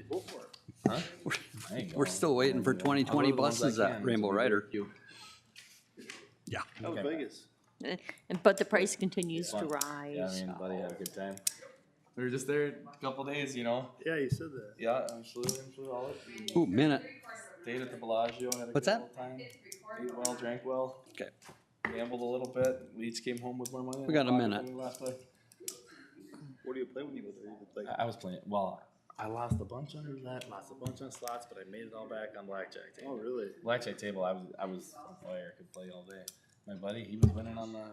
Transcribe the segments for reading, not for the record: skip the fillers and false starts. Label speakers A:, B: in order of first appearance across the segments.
A: Go for it.
B: Huh?
C: We're still waiting for 2020 buses at Rainbow Rider. Yeah.
A: How was Vegas?
D: But the price continues to
B: Yeah, I
D: rise.
B: mean, buddy had a good time. We were just there a couple days, you know.
A: Yeah, you said that.
B: Yeah, I flew all it.
C: Ooh, minute.
B: Stayed at the Bellagio, had a
C: What's
B: good
C: that?
B: old time. Ate well, drank well.
C: Okay.
B: Gambled a little bit. We each came home with more money.
C: We got a minute.
B: Than we last play.
A: What do you play when you were there? You would like,
B: I was playing. Well, I lost a bunch on roulette, lost a bunch on slots, but I made it all back on blackjack table.
A: oh, really?
B: Blackjack table, I was a player. Could play all day. My buddy, he was winning on the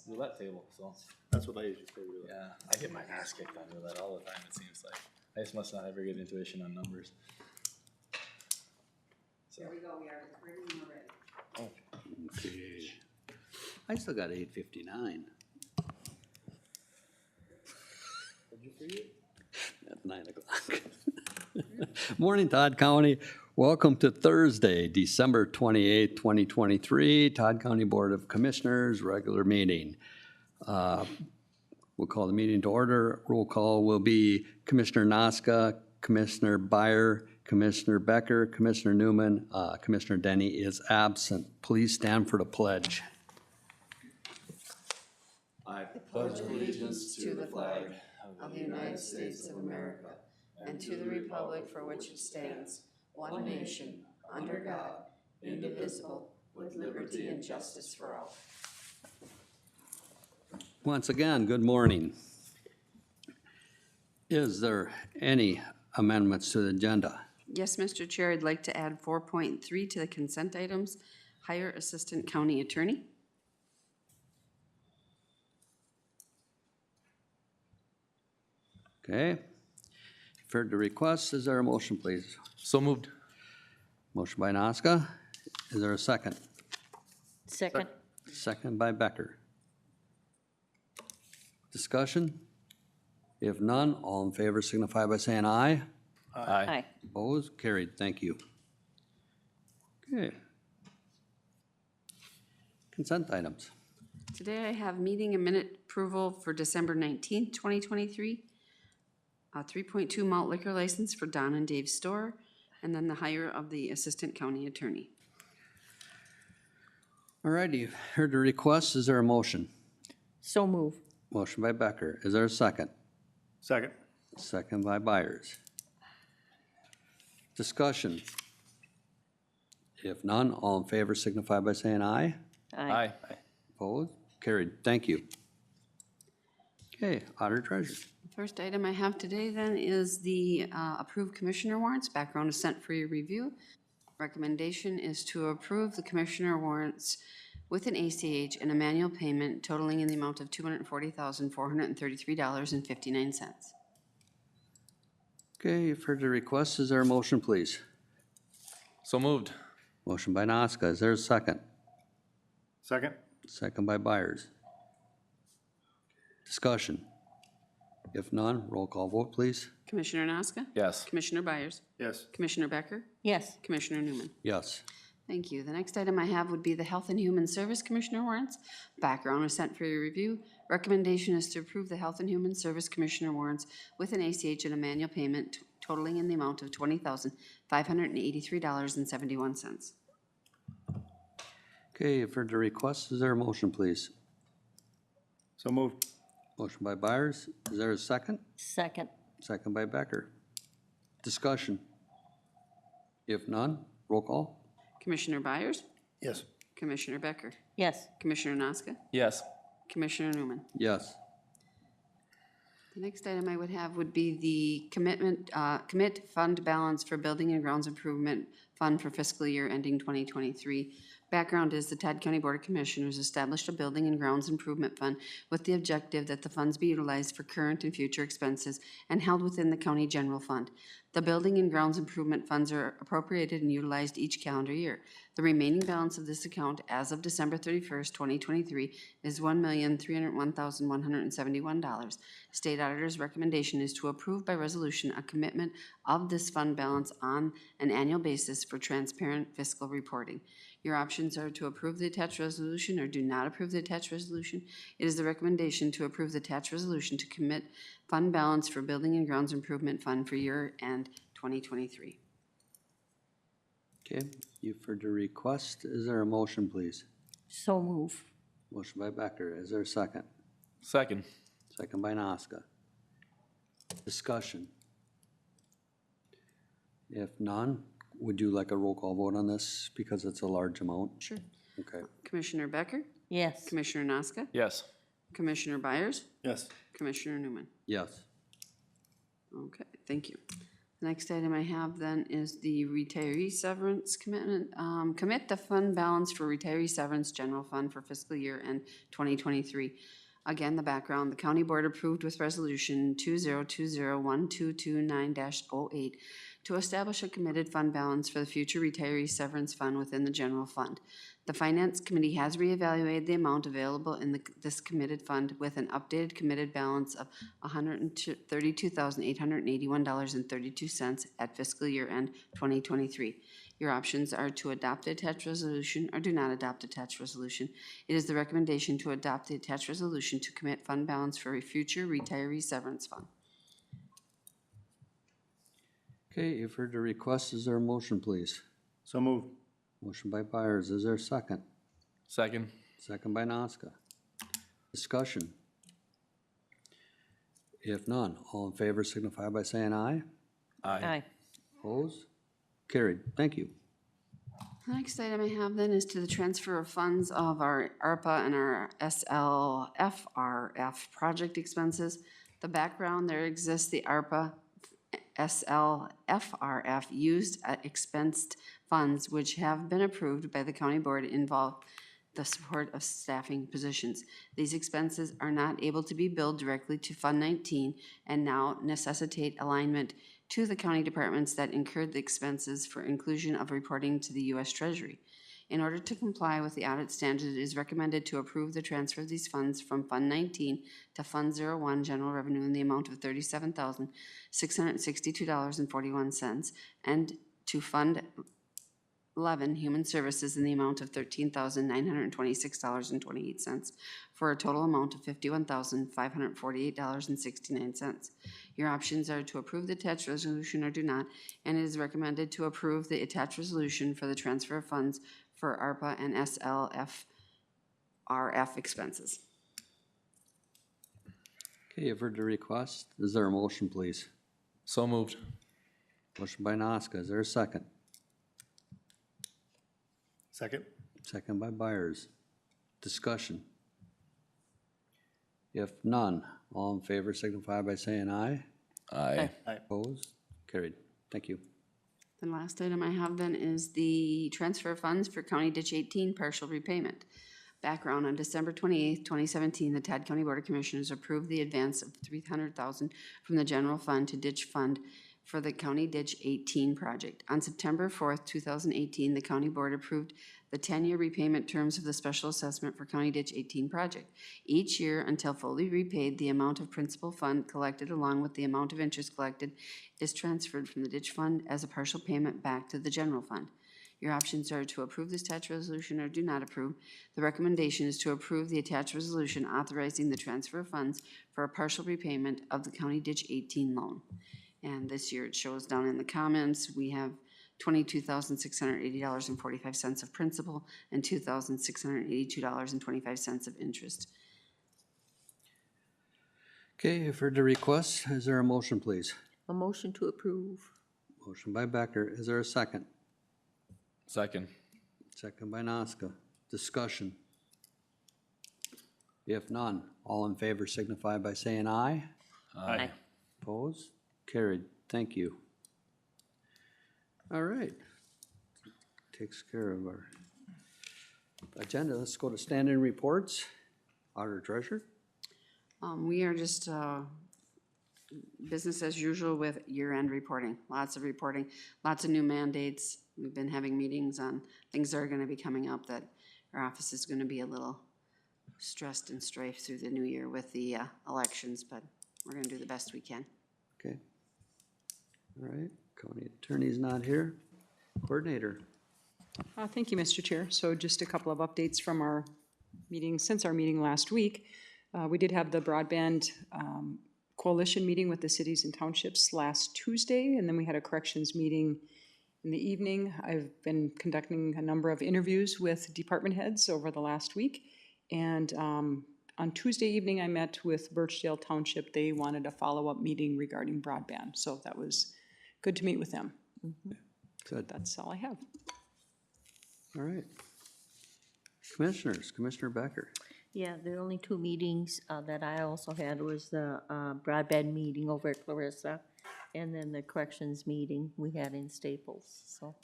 B: roulette table. So
A: That's what I usually play with.
B: yeah, I get my ass kicked on roulette all the time. It seems like I just must not have very good intuition on numbers. So.
E: There we go, we are ready when we're ready.
C: Okay. I still got 8:59.
A: What'd you forget?
C: At 9 o'clock. Morning, Todd County. Welcome to Thursday, December 28th, 2023, Todd County Board of Commissioners, regular meeting. We'll call the meeting to order. Roll call will be Commissioner Noska, Commissioner Byer, Commissioner Becker, Commissioner Newman, Commissioner Denny is absent. Please stand for the pledge.
B: I
E: Pledge allegiance to the flag of the United States of America and to the republic for which it stands, one nation, under God, indivisible, with liberty and justice for all.
C: Once again, good morning. Is there any amendments to the agenda?
E: Yes, Mr. Chair, I'd like to add 4.3 to the consent items, hire assistant county attorney.
C: Okay. You've heard the request. Is there a motion, please?
B: So moved.
C: Motion by Noska. Is there a second?
D: Second.
C: Second by Becker. Discussion? If none, all in favor signify by saying aye.
D: Aye.
C: Opposed? Carried. Thank you. Okay. Consent items.
E: Today I have meeting and minute approval for December 19th, 2023. A 3.2 malt liquor license for Don and Dave's store, and then the hire of the assistant county attorney.
C: All righty, you've heard the request. Is there a motion?
D: So move.
C: Motion by Becker. Is there a second?
A: Second.
C: Second by Byers. Discussion. If none, all in favor signify by saying aye.
D: Aye.
C: Opposed? Carried. Thank you. Okay, Auditor Treasurer.
E: First item I have today then is the approved commissioner warrants. Background is sent for your review. Recommendation is to approve the commissioner warrants with an ACH and a manual payment totaling in the amount of $240,433.59.
C: Okay, you've heard the request. Is there a motion, please?
B: So moved.
C: Motion by Noska. Is there a second?
A: Second.
C: Second by Byers. Discussion. If none, roll call vote, please.
E: Commissioner Noska?
B: Yes.
E: Commissioner Byers?
A: Yes.
E: Commissioner Becker?
D: Yes.
E: Commissioner Newman?
C: Yes.
E: Thank you. The next item I have would be the Health and Human Service Commissioner warrants. Background is sent for your review. Recommendation is to approve the Health and Human Service Commissioner warrants with an ACH and a manual payment totaling in the amount of $20,583.71.
C: Okay, you've heard the request. Is there a motion, please?
A: So moved.
C: Motion by Byers. Is there a second?
D: Second.
C: Second by Becker. Discussion. If none, roll call.
E: Commissioner Byers?
A: Yes.
E: Commissioner Becker?
D: Yes.
E: Commissioner Noska?
B: Yes.
E: Commissioner Newman?
C: Yes.
E: The next item I would have would be the commit fund balance for Building and Grounds Improvement Fund for fiscal year ending 2023. Background is the Todd County Board of Commissioners established a Building and Grounds Improvement Fund with the objective that the funds be utilized for current and future expenses and held within the county general fund. The Building and Grounds Improvement Funds are appropriated and utilized each calendar year. The remaining balance of this account as of December 31st, 2023 is $1,301,171. State Auditor's recommendation is to approve by resolution a commitment of this fund balance on an annual basis for transparent fiscal reporting. Your options are to approve the attached resolution or do not approve the attached resolution. It is the recommendation to approve the attached resolution to commit fund balance for Building and Grounds Improvement Fund for year end 2023.
C: Okay, you've heard the request. Is there a motion, please?
D: So move.
C: Motion by Becker. Is there a second?
B: Second.
C: Second by Noska. Discussion. If none, would you like a roll call vote on this because it's a large amount?
E: Sure.
C: Okay.
E: Commissioner Becker,
D: Yes.
E: Commissioner Noska,
B: Yes.
E: Commissioner Byers,
A: Yes.
E: Commissioner Newman.
C: Yes.
E: Okay, thank you. The next item I have then is the retiree severance commitment. Commit the fund balance for retiree severance general fund for fiscal year end 2023. Again, the background, the county board approved with resolution 20201229-08 to establish a committed fund balance for the future retiree severance fund within the general fund. The finance committee has reevaluated the amount available in this committed fund with an updated committed balance of $132,881.32 at fiscal year end 2023. Your options are to adopt the attached resolution or do not adopt attached resolution. It is the recommendation to adopt the attached resolution to commit fund balance for a future retiree severance fund.
C: Okay, you've heard the request. Is there a motion, please?
A: So moved.
C: Motion by Byers. Is there a second?
B: Second.
C: Second by Noska. Discussion. If none, all in favor signify by saying aye.
D: Aye.
C: Opposed? Carried. Thank you.
E: The next item I have then is to the transfer of funds of our ARPA and our SLFRF project expenses. The background, there exists the ARPA SLFRF used expensed funds which have been approved by the county board involve the support of staffing positions. These expenses are not able to be billed directly to Fund 19 and now necessitate alignment to the county departments that incurred the expenses for inclusion of reporting to the U.S. Treasury. In order to comply with the audit standard, it is recommended to approve the transfer of these funds from Fund 19 to Fund 01 General Revenue in the amount of $37,662.41 and to Fund 11 Human Services in the amount of $13,926.28 for a total amount of $51,548.69. Your options are to approve the attached resolution or do not, and it is recommended to approve the attached resolution for the transfer of funds for ARPA and SLFRF expenses.
C: Okay, you've heard the request. Is there a motion, please?
B: So moved.
C: Motion by Noska. Is there a second?
A: Second.
C: Second by Byers. Discussion. If none, all in favor signify by saying aye.
B: Aye.
C: Opposed? Carried. Thank you.
E: The last item I have then is the transfer of funds for County Ditch 18 partial repayment. Background, on December 28th, 2017, the Todd County Board of Commissioners approved the advance of $300,000 from the general fund to ditch fund for the County Ditch 18 project. On September 4th, 2018, the County Board approved the 10-year repayment terms of the special assessment for County Ditch 18 project. Each year, until fully repaid, the amount of principal fund collected along with the amount of interest collected is transferred from the ditch fund as a partial payment back to the general fund. Your options are to approve this attached resolution or do not approve. The recommendation is to approve the attached resolution authorizing the transfer of funds for a partial repayment of the County Ditch 18 loan. And this year it shows down in the comments, we have $22,680.45 of principal and $2,682.25 of interest.
C: Okay, you've heard the request. Is there a motion, please?
D: A motion to approve.
C: Motion by Becker. Is there a second?
B: Second.
C: Second by Noska. Discussion. If none, all in favor signify by saying aye.
D: Aye.
C: Opposed? Carried. Thank you. All right. Takes care of our agenda. Let's go to standing reports. Auditor Treasurer.
E: We are just business as usual with year-end reporting. Lots of reporting, lots of new mandates. We've been having meetings on things that are going to be coming up that our office is going to be a little stressed and strafed through the new year with the elections, but we're going to do the best we can.
C: Okay. All right. County Attorney's not here. Coordinator.
F: Thank you, Mr. Chair. So just a couple of updates from our meeting, since our meeting last week. We did have the broadband coalition meeting with the cities and townships last Tuesday, and then we had a corrections meeting in the evening. I've been conducting a number of interviews with department heads over the last week. And on Tuesday evening, I met with Birchdale Township. They wanted a follow-up meeting regarding broadband, so that was good to meet with them.
C: Good.
F: That's all I have.
C: All right. Commissioners, Commissioner Becker.
D: Yeah, the only two meetings that I also had was the broadband meeting over at Clarissa, and then the corrections meeting we had in Staples, so.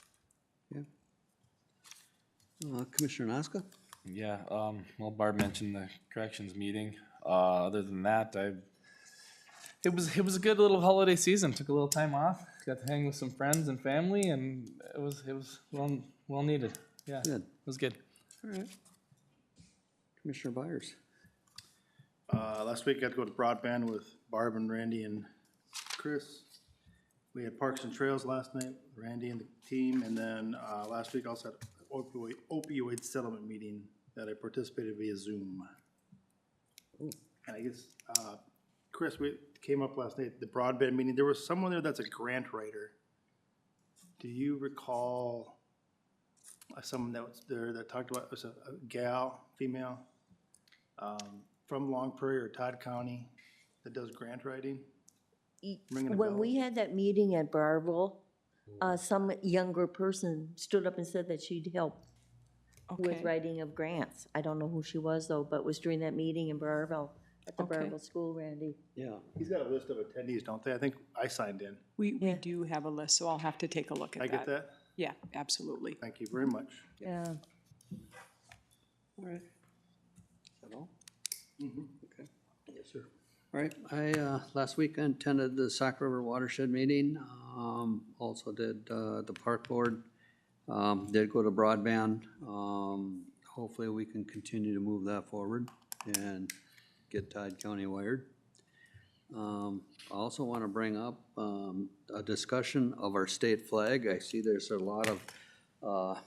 C: Commissioner Naska?
B: Yeah, well, Barb mentioned the corrections meeting. Other than that, it was a good little holiday season. Took a little time off, got to hang with some friends and family, and it was well needed. Yeah,
C: Good.
B: it was good.
C: All right. Commissioner Byers?
A: Last week I got to go to broadband with Barb and Randy and Chris. We had Parks and Trails last night, Randy and the team, and then last week I also had an opioid settlement meeting that I participated via Zoom. And I guess, Chris, we came up last night, the broadband meeting, there was someone there that's a grant writer. Do you recall someone that was there that talked about, it was a gal, female, from Long Prairie or Todd County that does grant writing? Ringing a
D: When
A: bell?
D: we had that meeting at Barville, some younger person stood up and said that she'd help with
F: Okay.
D: writing of grants. I don't know who she was though, but it was during that meeting in Barville, at the
F: Okay.
D: Barville School, Randy.
C: Yeah.
A: He's got a list of attendees, don't they? I think I signed in.
F: We
D: Yeah.
F: do have a list, so I'll have to take a look at
A: I
F: that.
A: get that?
F: Yeah, absolutely.
A: Thank you very much.
D: Yeah.
C: All right. Is that all? Okay. Yes, sir. All right, I, last week I attended the Sac River Watershed meeting, also did, the park board, did go to broadband. Hopefully we can continue to move that forward and get Todd County wired. I also want to bring up, a discussion of our state flag. I see there's a lot of,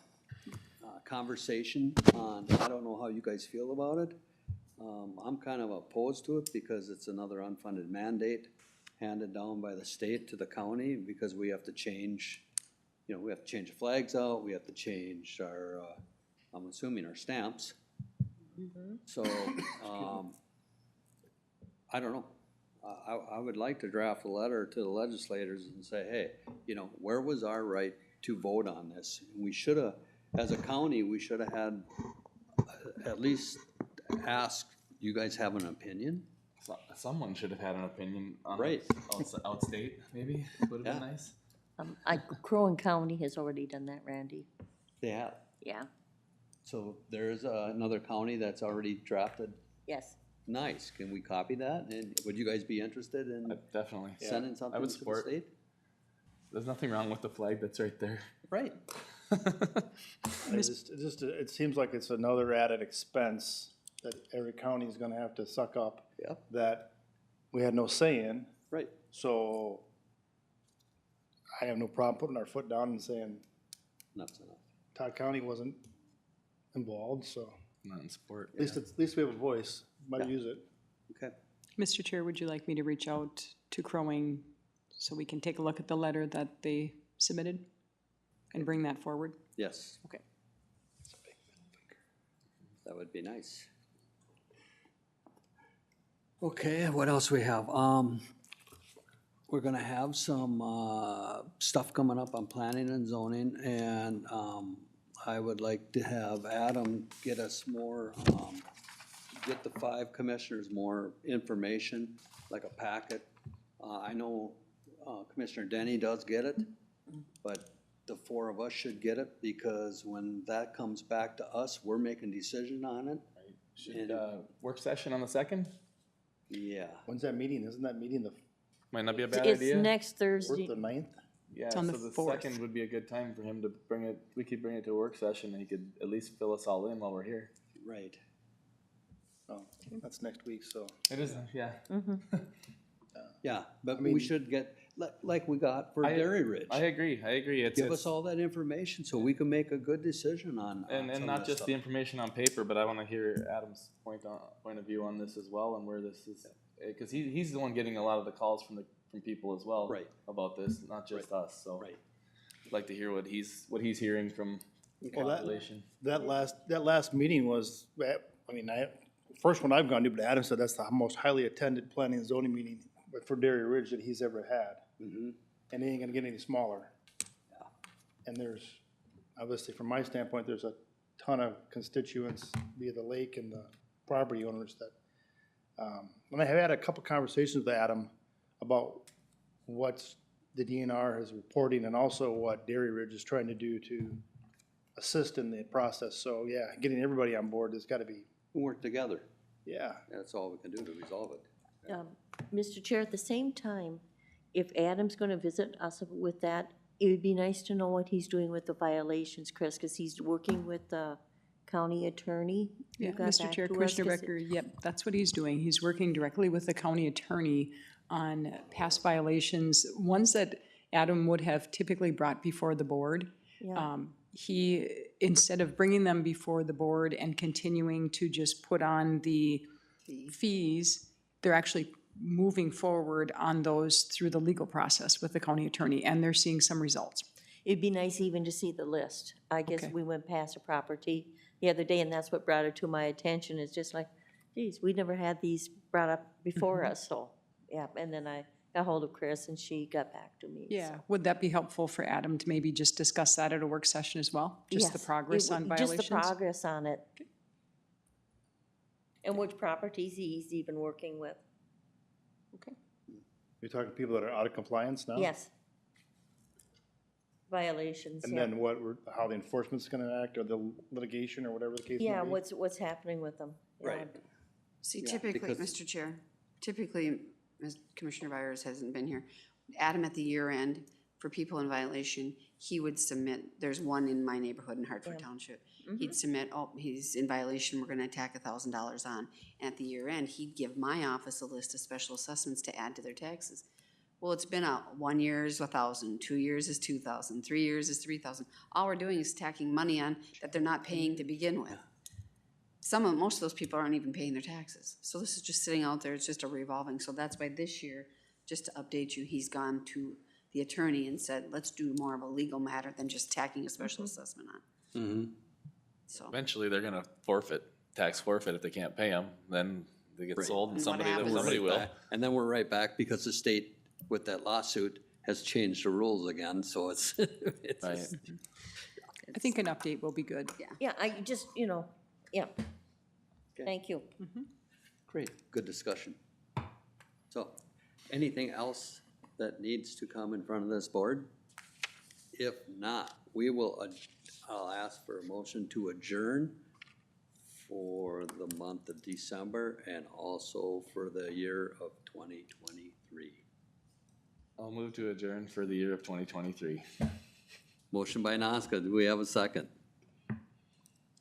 C: conversation on, I don't know how you guys feel about it. I'm kind of opposed to it because it's another unfunded mandate handed down by the state to the county because we have to change, we have to change the flags out, we have to change our, I'm assuming our stamps. So, I don't know. I would like to draft a letter to the legislators and say, hey, where was our right to vote on this? We should have, as a county, we should have had at least asked, you guys have an opinion?
B: Someone should have had an opinion on
C: Right.
B: outstate, maybe, would have been
C: Yeah.
B: nice.
D: Crow County has already done that, Randy.
C: They have.
D: Yeah,
C: So there's another county that's already drafted.
D: yes.
C: Nice. Can we copy that? And would you guys be interested in
B: Definitely.
C: sending something
B: would
C: to the
B: support.
C: state?
B: There's nothing wrong with the flag that's right there.
C: Right.
A: It seems like it's another added expense that every county is gonna have to suck up.
C: Yep.
A: That we had no say in,
C: Right.
A: so I have no problem putting our foot down and saying
C: Enough's enough.
A: Todd County wasn't involved, so
B: Not in support.
A: at least we have a voice, might
C: Yeah.
A: use it.
C: Okay.
F: Mr. Chair, would you like me to reach out to Crowing so we can take a look at the letter that they submitted and bring that forward?
C: Yes.
F: Okay.
C: That would be nice. Okay, what else we have? We're gonna have some, stuff coming up on planning and zoning, and, I would like to have Adam get us more, get the 5 commissioners more information, like a packet. I know, Commissioner Denny does get it, but the 4 of us should get it, because when that comes back to us, we're making decision on it.
B: Should, work session on the 2nd?
C: Yeah.
A: When's that meeting? Isn't that meeting the
B: Might not be a bad
D: It's
B: idea.
D: next
A: fourth,
D: Thursday.
A: the 9th?
B: Yeah,
F: It's on
B: so
F: the
B: the
F: 4th.
B: 2nd would be a good time for him to bring it, we could bring it to a work session and he could at least fill us all in while we're here.
C: Right.
A: Oh, that's next week, so.
B: It is, yeah.
C: Yeah, but
A: mean-
C: we should get, like we got for
B: I-
C: Dairy Ridge.
B: I agree, It's,
C: Give us all that information so we can make a good decision on
B: and
C: some of
B: not
C: this
B: just
C: stuff.
B: the information on paper, but I wanna hear Adam's point of view on this as well, and where this is, cause he's the one getting a lot of the calls from people as well.
C: Right.
B: About this, not just us, so.
C: Right.
B: I'd like to hear what he's hearing from the
A: Well,
B: population.
A: that last meeting was, I mean, first one I've gone to, but Adam said that's the most highly attended planning and zoning meeting for Dairy Ridge that he's ever had.
C: Mhm.
A: And it ain't gonna get any smaller. And there's, obviously, from my standpoint, there's a ton of constituents via the lake and the property owners that, and I have had a couple conversations with Adam about what's the DNR is reporting and also what Dairy Ridge is trying to do to assist in the process. So, yeah, getting everybody on board has gotta be,
C: Work together.
A: yeah.
C: That's all we can do to resolve it.
D: Mr. Chair, at the same time, if Adam's gonna visit us with that, it would be nice to know what he's doing with the violations, Chris, because he's working with the county attorney. You
F: Yeah,
D: got
F: Mr.
D: back
F: Chair,
D: to us,
F: Commissioner
D: 'cause
F: Becker, yep, that's what he's doing. He's working directly with the county attorney on past violations, ones that Adam would have typically brought before the board.
D: Yeah.
F: He, instead of bringing them before the board and continuing to just put on the fees, they're actually moving forward on those through the legal process with the county attorney, and they're seeing some results.
D: It'd be nice even to see the list. I guess
F: Okay.
D: we went past a property the other day, and that's what brought it to my attention. It's just like, geez, we never had these brought up before us, so, yeah. And then I got hold of Chris, and she got back to me.
F: Yeah, would that be helpful for Adam to maybe just discuss that at a work session as well? Just the
D: Yes,
F: progress
D: it
F: on
D: would-
F: violations?
D: Just the progress on it. And which properties he's even working with.
A: You're talking people that are out of compliance now?
D: Yes. Violations,
A: And
D: yeah.
A: then how the enforcement's gonna act, or the litigation, or whatever the case may be?
D: Yeah, what's happening with them. Yeah.
C: Right.
E: See,
C: Yeah,
E: typically,
C: because-
E: Mr. Chair, typically, as Commissioner Byers hasn't been here, Adam at the year end, for people in violation, he would submit, there's one in my neighborhood in Hartford Township. He'd submit, oh, he's in violation, we're gonna attack $1,000 on. And at the year end, he'd give my office a list of special assessments to add to their taxes. Well, it's been out, 1 year is 1,000, 2 years is 2,000, 3 years is 3,000. All we're doing is tacking money on that they're not paying to begin with. Most of those people aren't even paying their taxes. So this is just sitting out there, it's just a revolving. So that's why this year, just to update you, he's gone to the attorney and said, let's do more of a legal matter than just tacking a special assessment on.
C: Mhm.
E: So,
B: Eventually, they're gonna tax forfeit if they can't pay them, then they get
C: Right.
B: sold and
E: And what
B: somebody
E: happens-
B: will.
C: Right back. And then we're right back because the state with that lawsuit has changed the rules again, so it's, it's
B: Right.
F: I think an update will be good.
D: Yeah, I just, yeah. Thank you.
C: great, good discussion. So, anything else that needs to come in front of this board? If not, we will, I'll ask for a motion to adjourn for the month of December and also for the year of 2023.
B: I'll move to adjourn for the year of 2023.
C: Motion by Nazca, do we have a second?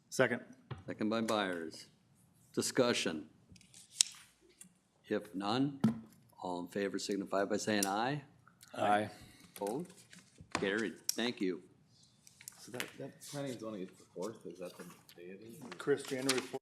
A: Second.
C: Second by Byers. Discussion. If none, all in favor signify by saying aye.
B: Aye.
C: Opposed? Carried. Thank you.
B: So that planning is only the 4th, is that the day it is?
A: Chris, January 4th.